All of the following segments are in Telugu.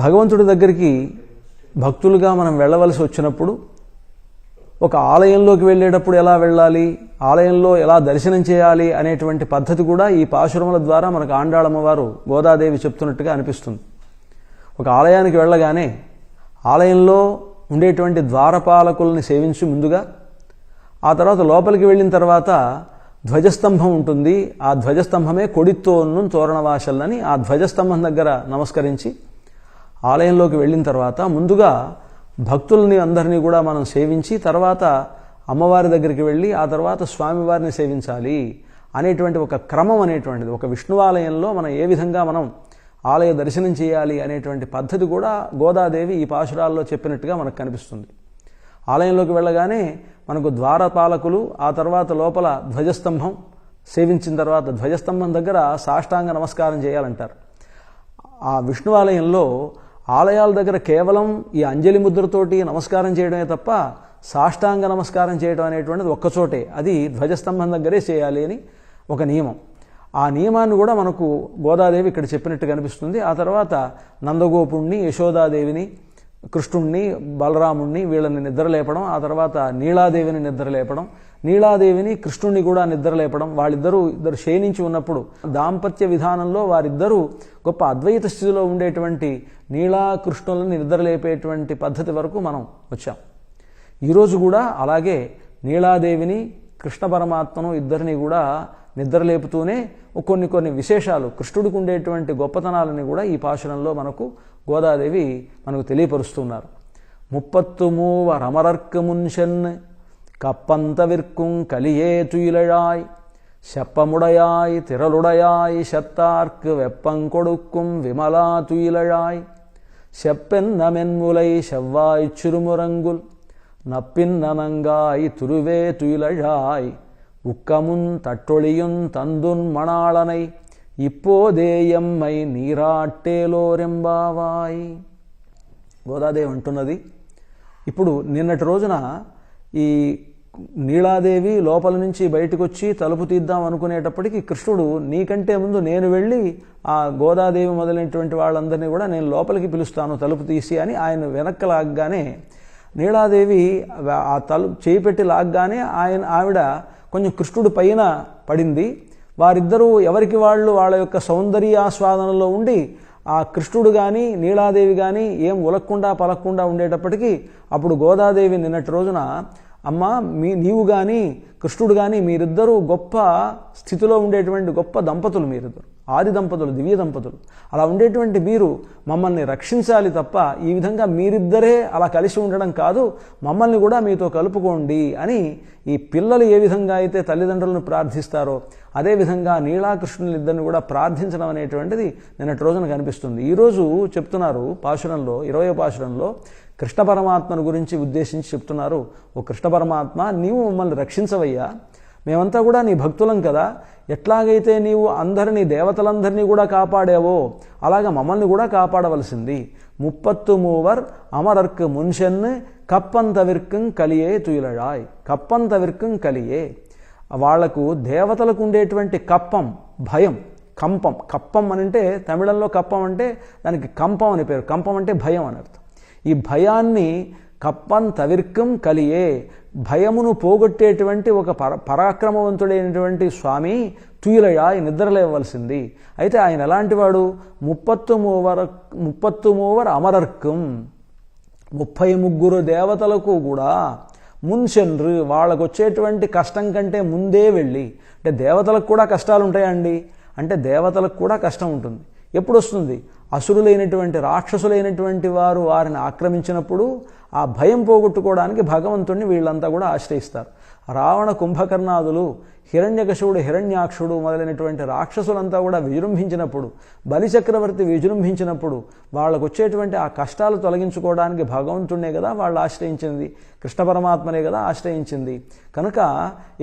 భగవంతుడి దగ్గరికి భక్తులుగా మనం వెళ్ళవలసి వచ్చినప్పుడు ఒక ఆలయంలోకి వెళ్ళేటప్పుడు ఎలా వెళ్ళాలి, ఆలయంలో ఎలా దర్శనం చేయాలి అనేటువంటి పద్ధతి కూడా ఈ పాశురముల ద్వారా మనకు ఆండాళమ్మవారు గోదాదేవి చెప్తున్నట్టుగా అనిపిస్తుంది. ఒక ఆలయానికి వెళ్ళగానే ఆలయంలో ఉండేటువంటి ద్వారపాలకుల్ని సేవించి ముందుగా, ఆ తర్వాత లోపలికి వెళ్ళిన తర్వాత ధ్వజస్తంభం ఉంటుంది. ఆ ధ్వజస్తంభమే కొడిత్తోన్ను తోరణవాసల్లని ఆ ధ్వజస్తంభం దగ్గర నమస్కరించి ఆలయంలోకి వెళ్ళిన తర్వాత ముందుగా భక్తుల్ని అందరినీ కూడా మనం సేవించి తర్వాత అమ్మవారి దగ్గరికి వెళ్ళి ఆ తర్వాత స్వామివారిని సేవించాలి అనేటువంటి ఒక క్రమం అనేటువంటిది, ఒక విష్ణువాలయంలో మనం ఏ విధంగా మనం ఆలయ దర్శనం చేయాలి అనేటువంటి పద్ధతి కూడా గోదాదేవి ఈ పాశురాల్లో చెప్పినట్టుగా మనకు కనిపిస్తుంది. ఆలయంలోకి వెళ్ళగానే మనకు ద్వారపాలకులు, ఆ తర్వాత లోపల ధ్వజస్తంభం సేవించిన తర్వాత ధ్వజస్తంభం దగ్గర సాష్టాంగ నమస్కారం చేయాలంటారు. ఆ విష్ణువాలయంలో ఆలయాల దగ్గర కేవలం ఈ అంజలి ముద్రతోటి నమస్కారం చేయడమే తప్ప సాష్టాంగ నమస్కారం చేయడం అనేటువంటిది ఒక్కచోటే, అది ధ్వజస్తంభం దగ్గరే చేయాలి అని ఒక నియమం. ఆ నియమాన్ని కూడా మనకు గోదాదేవి ఇక్కడ చెప్పినట్టు కనిపిస్తుంది. ఆ తర్వాత నందగోపుణ్ణి, యశోదాదేవిని, కృష్ణుణ్ణి, బలరాముణ్ణి వీళ్ళని నిద్రలేపడం, ఆ తర్వాత నీలాదేవిని నిద్రలేపడం, నీలాదేవిని కృష్ణుణ్ణి కూడా నిద్రలేపడం, ఇద్దరు శయనించి ఉన్నప్పుడు దాంపత్య విధానంలో వారిద్దరూ గొప్ప అద్వైత స్థితిలో ఉండేటువంటి నీలా కృష్ణులను నిద్రలేపేటువంటి పద్ధతి వరకు మనం వచ్చాం. ఈరోజు కూడా అలాగే నీలాదేవిని, కృష్ణ పరమాత్మను ఇద్దరిని కూడా నిద్రలేపుతూనే కొన్ని విశేషాలు, కృష్ణుడికి ఉండేటువంటి గొప్పతనాలని కూడా ఈ పాశురంలో మనకు గోదాదేవి మనకు తెలియపరుస్తున్నారు. 33 అమరర్కు మున్షన్ కప్పంతవిర్కుం కలియే తుయిలழாய் செப்பமுடையாய் திரளுடையாய் செத்தார்க்கு வெப்பங்கொடுக்கும் விமலா துயிலழாய் செப்பென்ன மென்முலை செவ்வாய் சிறுமுரங்குல் நப்பின்னனங்காய் துருவே துயிலழாய் உக்கமுன் தட்டொளியுன் தந்துன் மணாளனை ఇప్పోదేయమ్మై నీరాట్టేలోరెంబావాయి. గోదాదేవి అంటున్నది, ఇప్పుడు నిన్నటి రోజున ఈ నీలాదేవి లోపల నుంచి బయటకు వచ్చి తలుపు తీద్దాం అనుకునేటప్పటికీ కృష్ణుడు నీకంటే ముందు నేను వెళ్ళి ఆ గోదాదేవి మొదలైనటువంటి వాళ్ళందరినీ కూడా నేను లోపలికి పిలుస్తాను తలుపు తీసి అని ఆయన వెనక్కి లాగ్గానే నీలాదేవి ఆ చేయి పెట్టి లాగ్గానే ఆవిడ కొంచెం కృష్ణుడి పైన పడింది. వారిద్దరూ ఎవరికి వాళ్ళ యొక్క సౌందర్యాస్వాదనలో ఉండి ఆ కృష్ణుడు కానీ నీలాదేవి కానీ ఏం ఉలక్కుండా పలక్కుండా ఉండేటప్పటికీ అప్పుడు గోదాదేవి నిన్నటి రోజున అమ్మ నీవు కానీ కృష్ణుడు కానీ మీరిద్దరూ గొప్ప స్థితిలో ఉండేటువంటి గొప్ప దంపతులు, మీరిద్దరు ఆది దంపతులు, దివ్య దంపతులు, అలా ఉండేటువంటి మీరు మమ్మల్ని రక్షించాలి తప్ప ఈ విధంగా మీరిద్దరే అలా కలిసి ఉండడం కాదు, మమ్మల్ని కూడా మీతో కలుపుకోండి అని ఈ పిల్లలు ఏ విధంగా అయితే తల్లిదండ్రులను ప్రార్థిస్తారో అదేవిధంగా నీలాకృష్ణులు ఇద్దరిని కూడా ప్రార్థించడం అనేటువంటిది నిన్నటి రోజున కనిపిస్తుంది. ఈరోజు చెప్తున్నారు పాశురంలో 20వ పాశురంలో కృష్ణ పరమాత్మను గురించి ఉద్దేశించి చెప్తున్నారు. ఓ కృష్ణ పరమాత్మ, నీవు మమ్మల్ని రక్షించవయ్యా, మేమంతా కూడా నీ భక్తులం కదా, ఎట్లాగైతే నీవు అందరినీ దేవతలందరినీ కూడా కాపాడావో అలాగా మమ్మల్ని కూడా కాపాడవలసింది. 33 అమరర్కు మున్షన్ను కప్పంతవిర్కం కలియే తుయిలழாய். కప్పంతవిర్కం కలియే, వాళ్లకు దేవతలకు ఉండేటువంటి కప్పం, భయం, కంపం. కప్పం అనంటే తమిళంలో కప్పం అంటే దానికి కంపం అని పేరు. కంపం అంటే భయం అని అర్థం. ఈ భయాన్ని కప్పంతవిర్కం కలియే, భయమును పోగొట్టేటువంటి ఒక పరాక్రమవంతుడైనటువంటి స్వామి తుయిలഴాయ్ నిద్రలేవలసింది. అయితే ఆయన ఎలాంటి వాడు? 33 అమరర్కం, 33 దేవతలకు కూడా మున్షన్రు, వాళ్ళకు వచ్చేటువంటి కష్టం కంటే ముందే వెళ్ళి, అంటే దేవతలకు కూడా కష్టాలు ఉంటాయండి, అంటే దేవతలకు కూడా కష్టం ఉంటుంది. ఎప్పుడు వస్తుంది? అసురులైనటువంటి రాక్షసులైనటువంటి వారు వారిని ఆక్రమించినప్పుడు ఆ భయం పోగొట్టుకోవడానికి భగవంతుణ్ణి వీళ్ళంతా కూడా ఆశ్రయిస్తారు. రావణ, కుంభకర్ణాదులు, హిరణ్యకశిపుడు, హిరణ్యాక్షుడు మొదలైనటువంటి రాక్షసులంతా కూడా విజృంభించినప్పుడు, బలిచక్రవర్తి విజృంభించినప్పుడు వాళ్ళకు వచ్చేటువంటి ఆ కష్టాలు తొలగించుకోవడానికి భగవంతుణ్ణే కదా వాళ్ళు ఆశ్రయించింది, కృష్ణ పరమాత్మనే కదా ఆశ్రయించింది. కనుక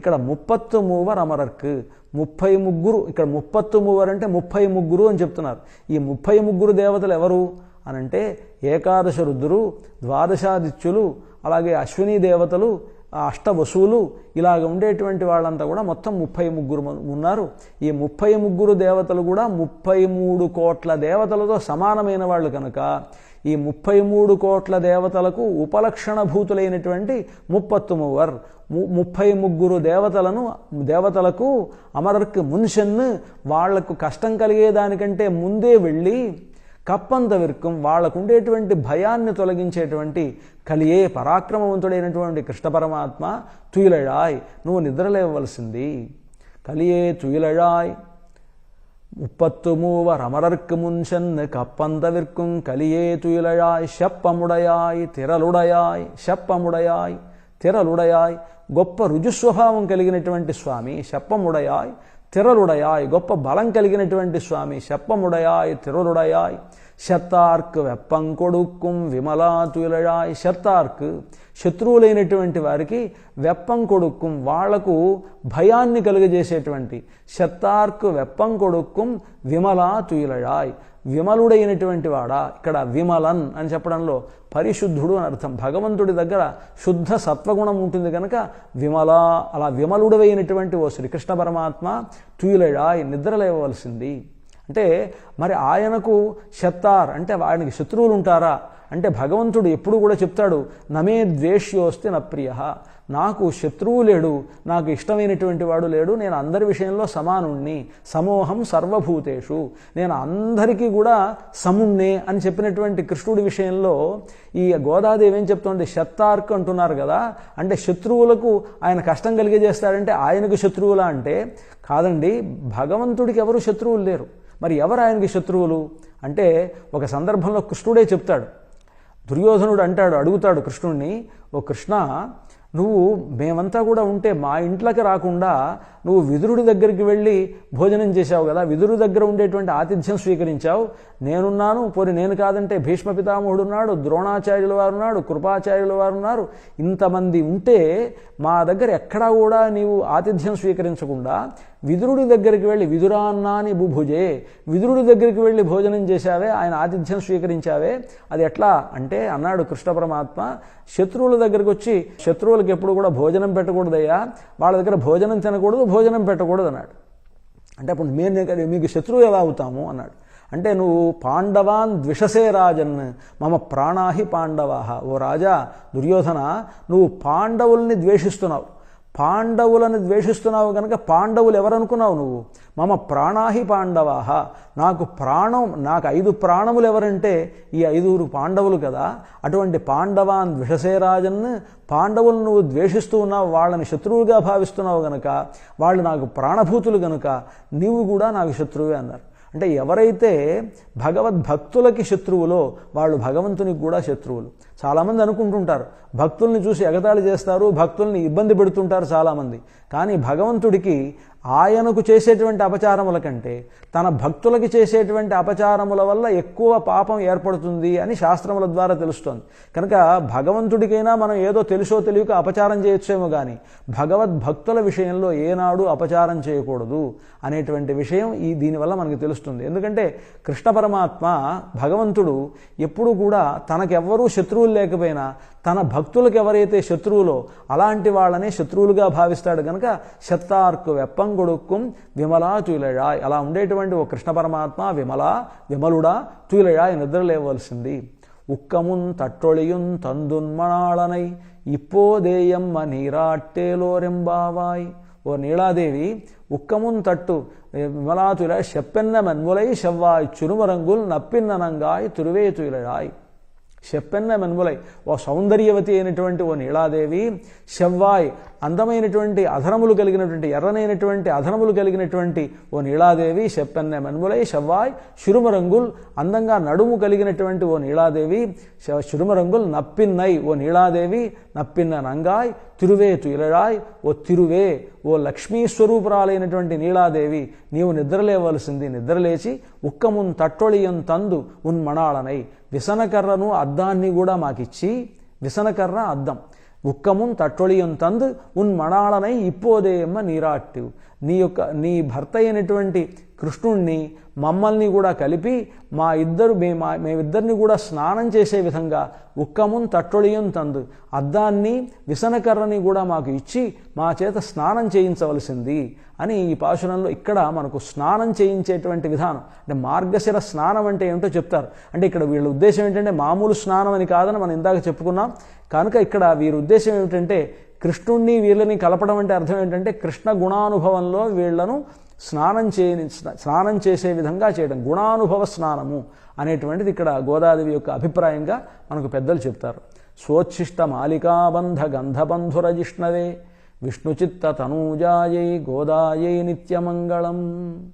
ఇక్కడ 33 అమరర్కు, 33, ఇక్కడ 33 అంటే 33 అని చెప్తున్నారు. ఈ 33 దేవతలు ఎవరు అనంటే ఏకాదశ రుద్రులు, ద్వాదశాదిత్యులు, అలాగే అశ్విని దేవతలు, అష్టవసువులు ఇలాగ ఉండేటువంటి వాళ్ళంతా కూడా మొత్తం 33 ఉన్నారు. ఈ 33 దేవతలు కూడా 33 కోట్ల దేవతలతో సమానమైన వాళ్ళు కనుక ఈ 33 కోట్ల దేవతలకు ఉపలక్షణభూతులైనటువంటి 33 దేవతలకు అమరర్కు మున్షన్ను వాళ్లకు కష్టం కలిగేదానికంటే ముందే వెళ్ళి కప్పంతవిర్కం వాళ్లకు ఉండేటువంటి భయాన్ని తొలగించేటువంటి కలియే పరాక్రమవంతుడైనటువంటి కృష్ణ పరమాత్మ తుయిలళాయ్ నువ్వు నిద్రలేవలసింది. కలియే తుయిలళాయ్ 33 అమరర్కు మున్షన్ను కప్పంతవిర్కం కలియే తుయిలళాయ్ శప్పముడయాయ్ తిరలుడయాయ్ గొప్ప రుజుస్వభావం కలిగినటువంటి స్వామి శప్పముడయాయ్ తిరలుడయాయ్ గొప్ప బలం కలిగినటువంటి స్వామి శప్పముడయాయ్ తిరలుడయాయ్ శత్తార్క్ వెప్పంకొడుక్కుం విమలా తుయిలళాయ్ శత్తార్క్ శత్రువులైనటువంటి వారికి వెప్పంకొడుక్కుం వాళ్లకు భయాన్ని కలుగజేసేటువంటి శత్తార్క్ వెప్పంకొడుక్కుం విమలా తుయిలళాయ్ విమలుడైనటువంటి వాడా. ఇక్కడ విమలన్ అని చెప్పడంలో పరిశుద్ధుడు అని అర్థం. భగవంతుడి దగ్గర శుద్ధ సత్వగుణం ఉంటుంది కనుక విమలా అలా విమలుడైనటువంటి ఓ శ్రీకృష్ణ పరమాత్మ తుయిలళాయ్ నిద్రలేవలసింది. అంటే మరి ఆయనకు శత్తార్ అంటే ఆయనకి శత్రువులు ఉంటారా అంటే భగవంతుడు ఎప్పుడు కూడా చెప్తాడు నమే ద్వేష్యోస్తి న ప్రియ, నాకు శత్రువు లేడు, నాకు ఇష్టమైనటువంటి వాడు లేడు, నేను అందరి విషయంలో సమానుణ్ణి, సమోహం సర్వభూతేషు, నేను అందరికీ కూడా సముణ్ణే అని చెప్పినటువంటి కృష్ణుడి విషయంలో ఈ గోదాదేవి ఏం చెప్తోంది శత్తార్క్ అంటున్నారు కదా, అంటే శత్రువులకు ఆయన కష్టం కలిగజేస్తాడంటే ఆయనకు శత్రువులా అంటే కాదండి, భగవంతుడికి ఎవరు శత్రువులు లేరు. మరి ఎవరు ఆయనకి శత్రువులు అంటే ఒక సందర్భంలో కృష్ణుడే చెప్తాడు. దుర్యోధనుడు అడుగుతాడు కృష్ణుడిని, ఓ కృష్ణ నువ్వు మేమంతా కూడా ఉంటే మా ఇంట్లోకి రాకుండా నువ్వు విదురుడి దగ్గరికి వెళ్ళి భోజనం చేశావు కదా, విదురుడి దగ్గర ఉండేటువంటి ఆతిథ్యం స్వీకరించావు, నేనున్నాను, పోనీ నేను కాదంటే భీష్మ పితామహుడు ఉన్నాడు, ద్రోణాచార్యుల వారు ఉన్నాడు, కృపాచార్యుల వారు ఉన్నారు, ఇంతమంది ఉంటే మా దగ్గర ఎక్కడా కూడా నీవు ఆతిథ్యం స్వీకరించకుండా విదురుడి దగ్గరికి వెళ్ళి విదురాన్నాని బుభుజే విదురుడి దగ్గరికి వెళ్ళి భోజనం చేశావే, ఆయన ఆతిథ్యం స్వీకరించావే, అది ఎట్లా అంటే అన్నాడు కృష్ణ పరమాత్మ, శత్రువుల దగ్గరికి వచ్చి శత్రువులకు ఎప్పుడు కూడా భోజనం పెట్టకూడదయ్యా, వాళ్ళ దగ్గర భోజనం తినకూడదు, భోజనం పెట్టకూడదు అన్నాడు. అంటే అప్పుడు మీకు శత్రువు ఎలా అవుతాము అన్నాడు. అంటే నువ్వు పాండవాన్ ద్విషసే రాజన్ మమ ప్రాణాహి పాండవాహ, ఓ రాజా దుర్యోధన నువ్వు పాండవుల్ని ద్వేషిస్తున్నావు, పాండవులను ద్వేషిస్తున్నావు కనుక పాండవులు ఎవరనుకున్నావు నువ్వు, మమ ప్రాణాహి పాండవాహ, నాకు 5 ప్రాణములు ఎవరంటే ఈ 5 పాండవులు కదా, అటువంటి పాండవాన్ ద్విషసేరాజన్ పాండవులను నువ్వు ద్వేషిస్తూ ఉన్నావు, వాళ్ళని శత్రువుగా భావిస్తున్నావు గనక, వాళ్ళు నాకు ప్రాణభూతులు గనుక నీవు కూడా నాకు శత్రువే అన్నారు. అంటే ఎవరైతే భగవద్భక్తులకి శత్రువులో వాళ్ళు భగవంతునికి కూడా శత్రువులు. చాలామంది అనుకుంటుంటారు భక్తుల్ని చూసి ఎగతాళి చేస్తారు, భక్తుల్ని ఇబ్బంది పెడుతుంటారు చాలామంది, కానీ భగవంతుడికి ఆయనకు చేసేటువంటి అపచారముల కంటే తన భక్తులకి చేసేటువంటి అపచారముల వల్ల ఎక్కువ పాపం ఏర్పడుతుంది అని శాస్త్రముల ద్వారా తెలుస్తోంది. కనుక భగవంతుడికైనా మనం ఏదో తెలుసో తెలియక అపచారం చేయొచ్చేమో కానీ భగవద్భక్తుల విషయంలో ఏనాడు అపచారం చేయకూడదు అనేటువంటి విషయం దీనివల్ల మనకు తెలుస్తుంది. ఎందుకంటే కృష్ణ పరమాత్మ భగవంతుడు ఎప్పుడు కూడా తనకెవ్వరూ శత్రువులు లేకపోయినా తన భక్తులకు ఎవరైతే శత్రువులో అలాంటి వాళ్ళనే శత్రువులుగా భావిస్తాడు కనుక శత్తార్కు వెప్పంగొడుక్కుం విమలా తుయిలళాయ్, అలా ఉండేటువంటి ఓ కృష్ణ పరమాత్మ విమలుడా తుయిలళాయ్ నిద్రలేవలసింది. ఉక్కమున్ తట్టొళియున్ తందున్మణాళనై ఇప్పోదేయమ్మ నీరాట్టేలోరెంబావాయ్, ఓ నీళాదేవి ఉక్కమున్ తట్టు విమలా తుయిలళాయ్ చెప్పెన్న మెన్ములై చెవ్వాయ్ చురుమరంగుల్ నప్పిన్ననంగాయ్ తురువే తుయిలళాయ్. చెప్పెన్న మెన్ములై ఓ సౌందర్యవతి అయినటువంటి ఓ నీళాదేవి, చెవ్వాయ్ అందమైనటువంటి అధరములు కలిగినటువంటి ఎర్రనైనటువంటి అధరములు కలిగినటువంటి ఓ నీళాదేవి, చెప్పెన్న మెన్ములై చెవ్వాయ్ చిరుమరంగుల్ అందంగా నడుము కలిగినటువంటి ఓ నీళాదేవి, చిరుమరంగుల్ నప్పిన్నై ఓ నీళాదేవి, నప్పిన్న నంగాయ్ తిరువే తుయిలళాయ్ ఓ తిరువే ఓ లక్ష్మీ స్వరూపురాలైనటువంటి నీళాదేవి నీవు నిద్రలేవలసింది, నిద్రలేచి ఉక్కమున్ తట్టొళియం తందు ఉన్మణాళనై విసనకర్రను అద్దాన్ని కూడా మాకిచ్చి, విసనకర్ర అద్దం, ఉక్కమున్ తట్టొళియం తందు ఉన్మణాళనై ఇప్పోదేయమ్మ నీరాట్టు, నీ భర్త అయినటువంటి కృష్ణుణ్ణి మమ్మల్ని కూడా కలిపి మేమిద్దరిని కూడా స్నానం చేసే విధంగా ఉక్కమున్ తట్టొళియం తందు అద్దాన్ని విసనకర్రని కూడా మాకు ఇచ్చి మా చేత స్నానం చేయించవలసింది అని ఈ పాశురంలో ఇక్కడ మనకు స్నానం చేయించేటువంటి విధానం. అంటే మార్గశిర స్నానం అంటే ఏమిటో చెప్తారు. అంటే ఇక్కడ వీళ్ళ ఉద్దేశం ఏంటంటే మామూలు స్నానం అని కాదని మనం ఇందాక చెప్పుకున్నాం. కనుక ఇక్కడ వీరి ఉద్దేశం ఏమిటంటే కృష్ణుణ్ణి వీళ్ళని కలపడం అంటే అర్థం ఏంటంటే కృష్ణ గుణానుభవంలో వీళ్లను స్నానం చేసే విధంగా చేయడం, గుణానుభవ స్నానము అనేటువంటిది ఇక్కడ గోదాదేవి యొక్క అభిప్రాయంగా మనకు పెద్దలు చెప్తారు. స్వోచ్ఛిష్ట మాలికాబంధ గంధబంధురజిష్ణవే విష్ణుచిత్త తనూజాయై గోదాయై నిత్యమంగళం.